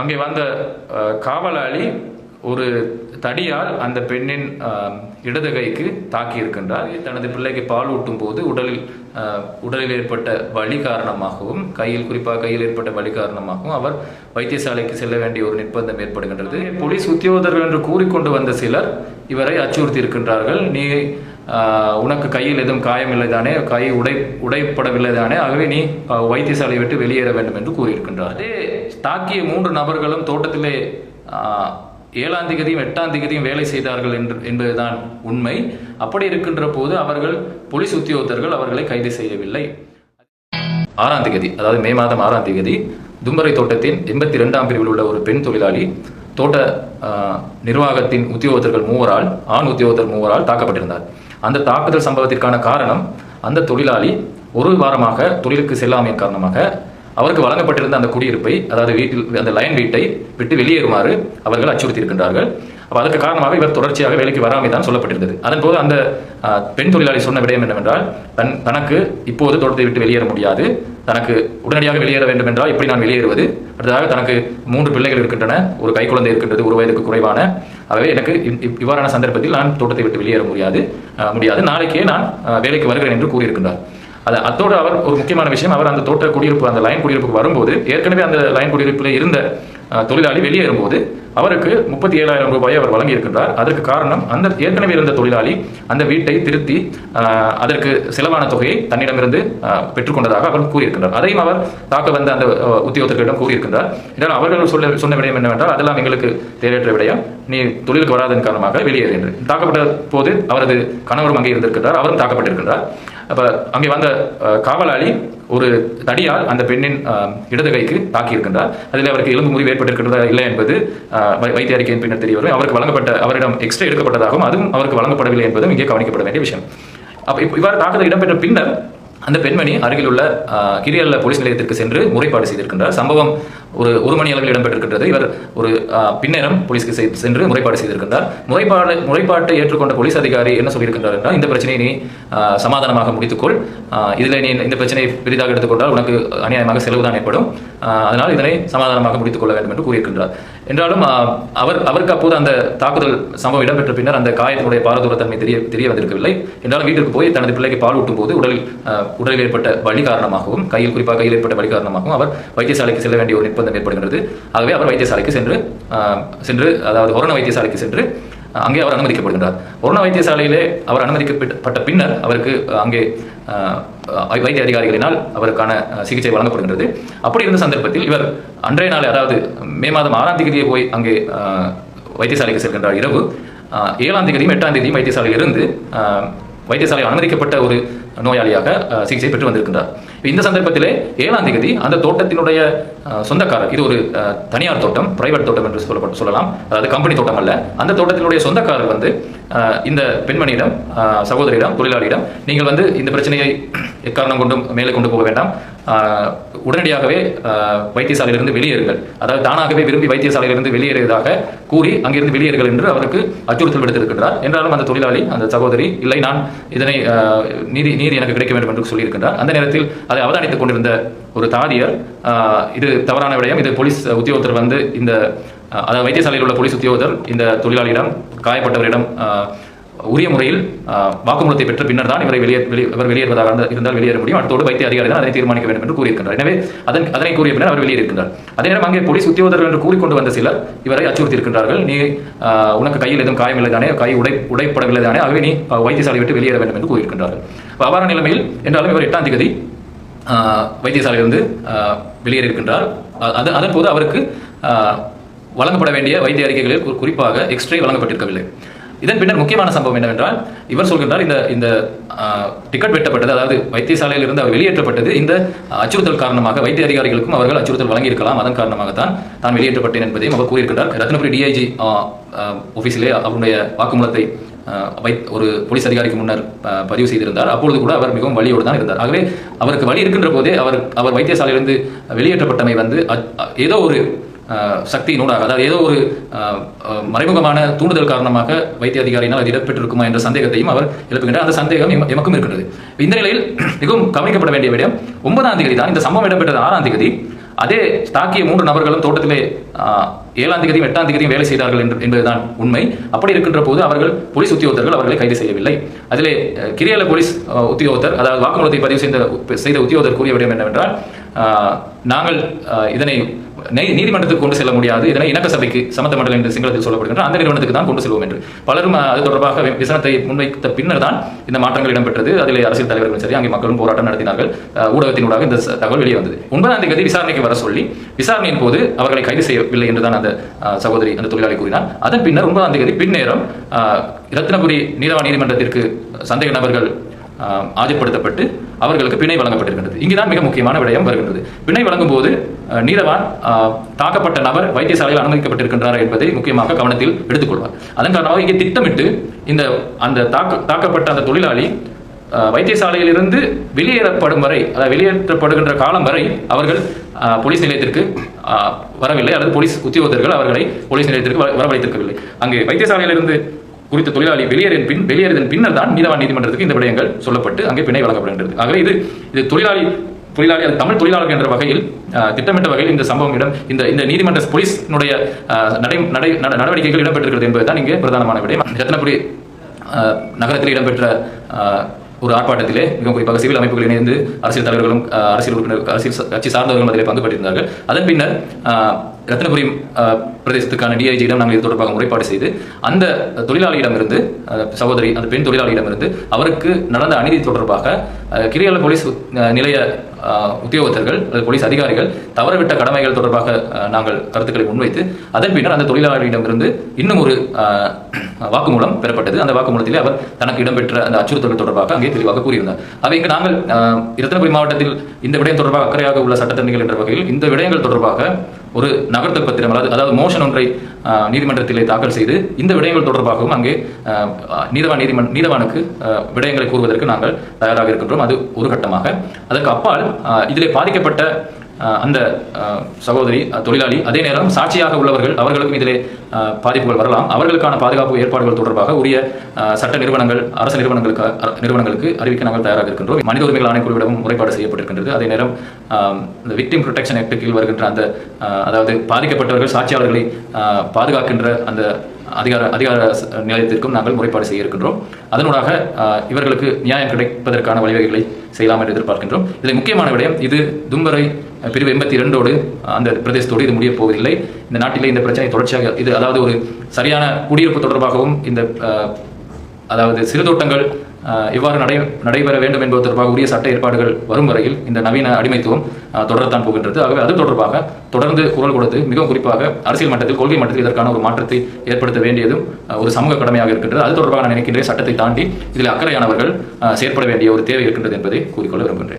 அங்கே வந்த காவலாளி ஒரு தடியால் அந்த பெண்ணின் இடது கைக்கு தாக்கி இருக்கின்றார். தனது பிள்ளைக்கு பால் ஊட்டும் போது உடலில் ஏற்பட்ட வலி காரணமாகவும் குறிப்பாக கையில் ஏற்பட்ட வலி காரணமாகவும் அவர் வைத்தியசாலைக்கு செல்ல வேண்டிய ஒரு நிர்பந்தம் ஏற்படுகின்றது. போலீஸ் உத்தியோகத்தர்கள் என்று கூறிக்கொண்டு வந்த சிலர் இவரை அச்சுறுத்தி இருக்கின்றார்கள். நீ உனக்கு கையில் எதுவும் காயம் இல்லை தானே, கை உடைப்படவில்லை தானே, ஆகவே நீ வைத்தியசாலையை விட்டு வெளியேற வேண்டும் என்று கூறியிருக்கின்றார். அதே தாக்கிய 3 நபர்களும் தோட்டத்திலே 7ஆம் தேதியும் 8ஆம் தேதியும் வேலை செய்தார்கள் என்பதுதான் உண்மை. அப்படி இருக்கின்ற போது போலீஸ் உத்தியோகத்தர்கள் அவர்களை கைது செய்யவில்லை. 6ஆம் தேதி, அதாவது மே மாதம் 6ஆம் தேதி தும்பரை தோட்டத்தின் 82ஆம் பிரிவில் உள்ள ஒரு பெண் தொழிலாளி தோட்ட நிர்வாகத்தின் உத்தியோகத்தர்கள் 3 ஆண் உத்தியோகத்தர் 3 தாக்கப்பட்டிருந்தார். அந்த தாக்குதல் சம்பவத்திற்கான காரணம், அந்த தொழிலாளி ஒரு வாரமாக தொழிலுக்கு செல்லாமையின் காரணமாக அவருக்கு வழங்கப்பட்டிருந்த அந்த குடியிருப்பை, அதாவது அந்த லைன் வீட்டை விட்டு வெளியேறுமாறு அவர்கள் அச்சுறுத்தி இருக்கின்றார்கள். அப்போ அதற்கு காரணமாக இவர் தொடர்ச்சியாக வேலைக்கு வராமல் தான் சொல்லப்பட்டிருந்தது. அதன் போது அந்த பெண் தொழிலாளி சொன்ன விடயம் என்னவென்றால், தனக்கு இப்போது தோட்டத்தை விட்டு வெளியேற முடியாது, தனக்கு உடனடியாக வெளியேற வேண்டும் என்றால் எப்படி நான் வெளியேறுவது, அடுத்ததாக தனக்கு 3 பிள்ளைகள் இருக்கின்றன, ஒரு கைக்குழந்தை இருக்கின்றது 1 வயதுக்கு குறைவான, ஆகவே எனக்கு இவ்வாறான சந்தர்ப்பத்தில் நான் தோட்டத்தை விட்டு வெளியேற முடியாது, நாளைக்கே நான் வேலைக்கு வருகிறேன் என்று கூறியிருக்கின்றார். அதோடு அவர் ஒரு முக்கியமான விஷயம், அவர் அந்த தோட்ட குடியிருப்பு, அந்த லைன் குடியிருப்புக்கு வரும்போது ஏற்கனவே அந்த லைன் குடியிருப்பில் இருந்த தொழிலாளி வெளியேறும்போது அவருக்கு 37,000 ரூபாயை அவர் வழங்கியிருக்கின்றார். அதற்கு காரணம், அந்த ஏற்கனவே இருந்த தொழிலாளி அந்த வீட்டை திருத்தி அதற்கு செலவான தொகையை தன்னிடமிருந்து பெற்றுக்கொண்டதாக அவர் கூறியிருக்கின்றார். அதையும் அவர் தாக்க வந்த அந்த உத்தியோகத்தர்களிடம் கூறியிருக்கின்றார். என்றால் அவர்கள் சொன்ன விடயம் என்னவென்றால், அதெல்லாம் எங்களுக்கு தேவையற்ற விடயம், நீ தொழிலுக்கு வராதன் காரணமாக வெளியேறு என்று. தாக்கப்பட்ட போது அவரது கணவரும் அங்கே இருந்திருக்கின்றார், அவரும் தாக்கப்பட்டிருக்கின்றார். அப்ப அங்கே வந்த காவலாளி ஒரு தடியால் அந்த பெண்ணின் இடது கைக்கு தாக்கி இருக்கின்றார். அதில் அவருக்கு எலும்பு முறிவு ஏற்பட்டிருக்கிறதா இல்லை என்பது வைத்திய அறிக்கையின் பின்னர் தெரிய வரும். அவரிடம் எக்ஸ்ரே எடுக்கப்பட்டதாகவும் அதுவும் அவருக்கு வழங்கப்படவில்லை என்பதும் இங்கே கவனிக்கப்பட வேண்டிய விஷயம். அப்ப இவ்வாறு தாக்குதல் இடம்பெற்ற பின்னர் அந்த பெண்மணி அருகில் உள்ள கிரியல்ல போலீஸ் நிலையத்திற்கு சென்று முறைப்பாடு செய்திருக்கின்றார். சம்பவம் ஒரு மணி அளவில் இடம்பெற்றிருக்கின்றது. இவர் ஒரு பின்னேரம் போலீஸ்க்கு சென்று முறைப்பாடு செய்திருக்கின்றார். முறைப்பாட்டை ஏற்றுக்கொண்ட போலீஸ் அதிகாரி என்ன சொல்லியிருக்கின்றார் என்றால், இந்த பிரச்சனையை நீ சமாதானமாக முடித்துக்கொள், இதில் நீ இந்த பிரச்சனையை பெரிதாக எடுத்துக்கொண்டால் உனக்கு அநியாயமாக செலவு தான் ஏற்படும், அதனால் இதனை சமாதானமாக முடித்துக் கொள்ள வேண்டும் என்று கூறியிருக்கின்றார். என்றாலும் அவருக்கு அப்போது அந்த தாக்குதல் சம்பவம் இடம்பெற்ற பின்னர் அந்த காயத்தினுடைய பாரதூரத்தன்மை தெரிய வந்திருக்கவில்லை. என்றாலும் வீட்டிற்கு போய் தனது பிள்ளைக்கு பால் ஊட்டும் போது உடலில் ஏற்பட்ட வலி காரணமாகவும் குறிப்பாக கையில் ஏற்பட்ட வலி காரணமாகவும் அவர் வைத்தியசாலைக்கு செல்ல வேண்டிய ஒரு நிர்பந்தம் ஏற்படுகிறது. ஆகவே அவர் வைத்தியசாலைக்கு சென்று அதாவது ஒரண வைத்தியசாலைக்கு சென்று அங்கே அவர் அனுமதிக்கப்படுகின்றார். ஒரண வைத்தியசாலையிலே அவர் அனுமதிக்கப்பட்ட பின்னர் அவருக்கு அங்கே வைத்திய அதிகாரிகளினால் அவருக்கான சிகிச்சை வழங்கப்படுகின்றது. அப்படி இருந்த சந்தர்ப்பத்தில் இவர் அன்றைய நாள், அதாவது மே மாதம் 6ஆம் தேதியே போய் அங்கே வைத்தியசாலைக்கு செல்கின்றார். இரவு 7ஆம் தேதியும் 8ஆம் தேதியும் வைத்தியசாலையில் இருந்து வைத்தியசாலையில் அனுமதிக்கப்பட்ட ஒரு நோயாளியாக சிகிச்சை பெற்று வந்திருக்கின்றார். இந்த சந்தர்ப்பத்திலே 7ஆம் தேதி அந்த தோட்டத்தினுடைய சொந்தக்காரர், இது ஒரு தனியார் தோட்டம், பிரைவேட் தோட்டம் என்று சொல்லலாம், அதாவது கம்பெனி தோட்டம் அல்ல, அந்த தோட்டத்தினுடைய சொந்தக்காரர் வந்து இந்த பெண்மணியிடம், சகோதரியிடம், தொழிலாளியிடம், நீங்கள் வந்து இந்த பிரச்சனையை எக்காரணம் கொண்டும் மேலே கொண்டு போக வேண்டாம், உடனடியாகவே வைத்தியசாலையிலிருந்து வெளியேறுங்கள், அதாவது தானாகவே விரும்பி வைத்தியசாலையிலிருந்து வெளியேறியதாக கூறி அங்கிருந்து வெளியேறுங்கள் என்று அவருக்கு அச்சுறுத்தல் விடுத்திருக்கின்றார். என்றாலும் அந்த தொழிலாளி, அந்த சகோதரி, இல்லை நான் இதனை நீதி எனக்கு கிடைக்க வேண்டும் என்று சொல்லியிருக்கின்றார். அந்த நேரத்தில் அதை அவதானித்துக் கொண்டிருந்த ஒரு தாதியர், இது தவறான விடயம், இது போலீஸ் உத்தியோகத்தர் வந்து அதாவது வைத்தியசாலையில் உள்ள போலீஸ் உத்தியோகத்தர் இந்த தொழிலாளியிடம், காயப்பட்டவரிடம் உரிய முறையில் வாக்குமூலத்தை பெற்ற பின்னர் தான் இவர் வெளியேறுவதாக இருந்தால் வெளியேற முடியும், அடுத்தோடு வைத்திய அதிகாரி தான் அதை தீர்மானிக்க வேண்டும் என்று கூறியிருக்கின்றார். எனவே அதனை கூறிய பின்னர் அவர் வெளியேறியிருக்கின்றார். அதே நேரம் அங்கே போலீஸ் உத்தியோகத்தர்கள் என்று கூறிக்கொண்டு வந்த சிலர் இவரை அச்சுறுத்தி இருக்கின்றார்கள். நீ உனக்கு கையில் எதுவும் காயம் இல்லை தானே, கை உடைப்படவில்லை தானே, ஆகவே நீ வைத்தியசாலை விட்டு வெளியேற வேண்டும் என்று கூறியிருக்கின்றார்கள். அவ்வாறான நிலைமையில் என்றாலும் இவர் 8ஆம் தேதி வைத்தியசாலையிலிருந்து வெளியேறியிருக்கின்றார். அதன் போது அவருக்கு வழங்கப்பட வேண்டிய வைத்திய அறிக்கைகளில் குறிப்பாக எக்ஸ்ரே வழங்கப்பட்டிருக்கவில்லை. இதன் பின்னர் முக்கியமான சம்பவம் என்னவென்றால், இவர் சொல்கின்றார், இந்த டிக்கெட் வெட்டப்பட்டது, அதாவது வைத்தியசாலையில் இருந்து அவர் வெளியேற்றப்பட்டது இந்த அச்சுறுத்தல் காரணமாக, வைத்திய அதிகாரிகளுக்கும் அவர்கள் அச்சுறுத்தல் வழங்கியிருக்கலாம், அதன் காரணமாகத்தான் தான் வெளியேற்றப்பட்டேன் என்பதையும் அவர் கூறியிருக்கிறார். ரத்னபுரி டிஐஜி ஆஃபீஸிலே அவருடைய வாக்குமூலத்தை ஒரு போலீஸ் அதிகாரிக்கு முன்னர் பதிவு செய்திருந்தார். அப்பொழுது கூட அவர் மிகவும் வலியோடு தான் இருந்தார். ஆகவே அவருக்கு வலி இருக்கின்ற போதே அவர் வைத்தியசாலையிலிருந்து வெளியேற்றப்பட்டமை வந்து ஏதோ ஒரு சக்தியினூடாக, அதாவது ஏதோ ஒரு மறைமுகமான தூண்டுதல் காரணமாக வைத்திய அதிகாரியினால் அது இடம்பெற்றிருக்குமா என்ற சந்தேகத்தையும் அவர் எழுப்புகின்றார். அந்த சந்தேகம் எமக்கும் இருக்கின்றது. இந்த நிலையில் மிகவும் கவனிக்கப்பட வேண்டிய விடயம், 9ஆம் தேதி தான் இந்த சம்பவம் இடம்பெற்றது. 6ஆம் தேதி அதே தாக்கிய 3 நபர்களும் தோட்டத்திலே 7ஆம் தேதியும் 8ஆம் தேதியும் வேலை செய்தார்கள் என்பதுதான் உண்மை. அப்படி இருக்கின்ற போது அவர்கள் போலீஸ் உத்தியோகத்தர்கள் அவர்களை கைது செய்யவில்லை. அதிலே கிரியல போலீஸ் உத்தியோகத்தர், அதாவது வாக்குமூலத்தை பதிவு செய்த உத்தியோகத்தர் கூறிய விடயம் என்னவென்றால், நாங்கள் இதனை நீதிமன்றத்துக்கு கொண்டு செல்ல முடியாது, இதனை இணக்க சபைக்கு சம்பந்தமண்டல் என்று சிங்களத்தில் சொல்லப்படுகின்ற அந்த நிறுவனத்துக்கு தான் கொண்டு செல்வோம் என்று பலரும் அது தொடர்பாக விசனத்தை முன்வைத்த பின்னர் தான் இந்த மாற்றங்கள் இடம்பெற்றது. அதில் அரசியல் தலைவர்களும் சரி, அங்கே மக்களும் போராட்டம் நடத்தினார்கள். ஊடகத்தினூடாக இந்த தகவல் வெளியே வந்தது. 9ஆம் தேதி விசாரணைக்கு வர சொல்லி விசாரணையின் போது அவர்களை கைது செய்யவில்லை என்றுதான் அந்த சகோதரி, அந்த தொழிலாளி கூறினார். அதன் பின்னர் 9ஆம் தேதி பின்னேரம் ரத்னபுரி நீதவான் நீதிமன்றத்திற்கு சந்தேக நபர்கள் ஆஜர்படுத்தப்பட்டு அவர்களுக்கு பிணை வழங்கப்பட்டிருக்கின்றது. இங்குதான் மிக முக்கியமான விடயம் வருகின்றது. பிணை வழங்கும் போது நீதவான் தாக்கப்பட்ட நபர் வைத்தியசாலையில் அனுமதிக்கப்பட்டிருக்கின்றார் என்பதை முக்கியமாக கவனத்தில் எடுத்துக்கொள்வார். அதன் காரணமாக இங்கே திட்டமிட்டு அந்த தாக்கப்பட்ட அந்த தொழிலாளி வைத்தியசாலையிலிருந்து வெளியேறப்படும் வரை, அதாவது வெளியேற்றப்படுகின்ற காலம் வரை அவர்கள் போலீஸ் நிலையத்திற்கு வரவில்லை, அல்லது போலீஸ் உத்தியோகத்தர்கள் அவர்களை போலீஸ் நிலையத்திற்கு வரவழைத்திருக்கவில்லை. அங்கே வைத்தியசாலையிலிருந்து குறித்த தொழிலாளி வெளியேறியதன் பின்னர் தான் நீதவான் நீதிமன்றத்துக்கு இந்த விடயங்கள் சொல்லப்பட்டு அங்கே பிணை வழங்கப்படுகின்றது. ஆகவே இது தொழிலாளி தமிழ் தொழிலாளர்கள் என்ற வகையில் திட்டமிட்ட வகையில் இந்த சம்பவம் இந்த நீதிமன்ற போலீஸினுடைய நடவடிக்கைகள் இடம்பெற்றிருக்கிறது என்பதுதான் இங்கே பிரதானமான விடயம். ரத்னபுரி நகரத்தில் இடம்பெற்ற ஒரு ஆர்ப்பாட்டத்திலே மிகவும் குறிப்பாக சிவில் அமைப்புகள் இணைந்து அரசியல் தலைவர்களும் அரசியல் கட்சி சார்ந்தவர்களும் அதிலே பங்கு பெற்றிருந்தார்கள். அதன் பின்னர் ரத்னபுரி பிரதேசத்துக்கான டிஐஜியிடம் நாங்கள் இது தொடர்பாக முறைப்பாடு செய்து அந்த தொழிலாளியிடமிருந்து, சகோதரி அந்த பெண் தொழிலாளியிடமிருந்து அவருக்கு நடந்த அநீதி தொடர்பாக கிரியல போலீஸ் நிலைய உத்தியோகத்தர்கள், போலீஸ் அதிகாரிகள் தவறவிட்ட கடமைகள் தொடர்பாக நாங்கள் கருத்துக்களை முன்வைத்து அதன் பின்னர் அந்த தொழிலாளியிடமிருந்து இன்னும் ஒரு வாக்குமூலம் பெறப்பட்டது. அந்த வாக்குமூலத்திலே அவர் தனக்கு இடம்பெற்ற அந்த அச்சுறுத்தல்கள் தொடர்பாக அங்கே தெளிவாக கூறியிருந்தார். அவை இங்கு நாங்கள் ரத்னபுரி மாவட்டத்தில் இந்த விடயம் தொடர்பாக அக்கறையாக உள்ள சட்டத்தரணிகள் என்ற வகையில் இந்த விடயங்கள் தொடர்பாக ஒரு நகர்த்தல் பத்திரம், அதாவது மோஷன் ஒன்றை நீதிமன்றத்திலே தாக்கல் செய்து இந்த விடயங்கள் தொடர்பாகவும் அங்கே நீதவானுக்கு விடயங்களை கூறுவதற்கு நாங்கள் தயாராக இருக்கின்றோம். அது ஒரு கட்டமாக. அதற்கு அப்பால் இதிலே பாதிக்கப்பட்ட அந்த சகோதரி தொழிலாளி, அதே நேரம் சாட்சியாக உள்ளவர்கள், அவர்களுக்கும் இதிலே பாதிப்புகள் வரலாம். அவர்களுக்கான பாதுகாப்பு ஏற்பாடுகள் தொடர்பாக உரிய சட்ட நிறுவனங்கள், அரசு நிறுவனங்களுக்கு அறிவிக்க நாங்கள் தயாராக இருக்கின்றோம். மனித உரிமைகள் ஆணைக்குழுவிடமும் முறைப்பாடு செய்யப்பட்டிருக்கின்றது. அதே நேரம் இந்த விக்டிம் ப்ரொடெக்ஷன் ஆக்ட் கீழ் வருகின்ற அந்த, அதாவது பாதிக்கப்பட்டவர்கள் சாட்சியாளர்களை பாதுகாக்கின்ற அந்த அதிகார நிலையத்திற்கும் நாங்கள் முறைப்பாடு செய்ய இருக்கின்றோம். அதனூடாக இவர்களுக்கு நியாயம் கிடைப்பதற்கான வழிவகைகளை செய்யலாம் என்று எதிர்பார்க்கின்றோம். இதில் முக்கியமான விடயம், இது தும்பரை பிரிவு 82 அந்த பிரதேசத்தோடு இது முடிய போவதில்லை. இந்த நாட்டிலே இந்த பிரச்சனை தொடர்ச்சியாக இது, அதாவது ஒரு சரியான குடியிருப்பு தொடர்பாகவும் இந்த அதாவது சிறு தோட்டங்கள் எவ்வாறு நடைபெற வேண்டும் என்பது தொடர்பாக உரிய சட்ட ஏற்பாடுகள் வரும் வரையில் இந்த நவீன அடிமைத்துவம் தொடரத்தான் போகின்றது. ஆகவே அது தொடர்பாக தொடர்ந்து குரல் கொடுத்து மிகவும் குறிப்பாக அரசியல் மட்டத்தில், கொள்கை மட்டத்தில் இதற்கான ஒரு மாற்றத்தை ஏற்படுத்த வேண்டியதும் ஒரு சமூக கடமையாக இருக்கின்றது. அது தொடர்பாக நான் நினைக்கின்றேன் சட்டத்தை தாண்டி இதில் அக்கறையானவர்கள் செயற்பட வேண்டிய ஒரு தேவை இருக்கின்றது என்பதை கூறிக்கொள்ள விரும்புகின்றேன்.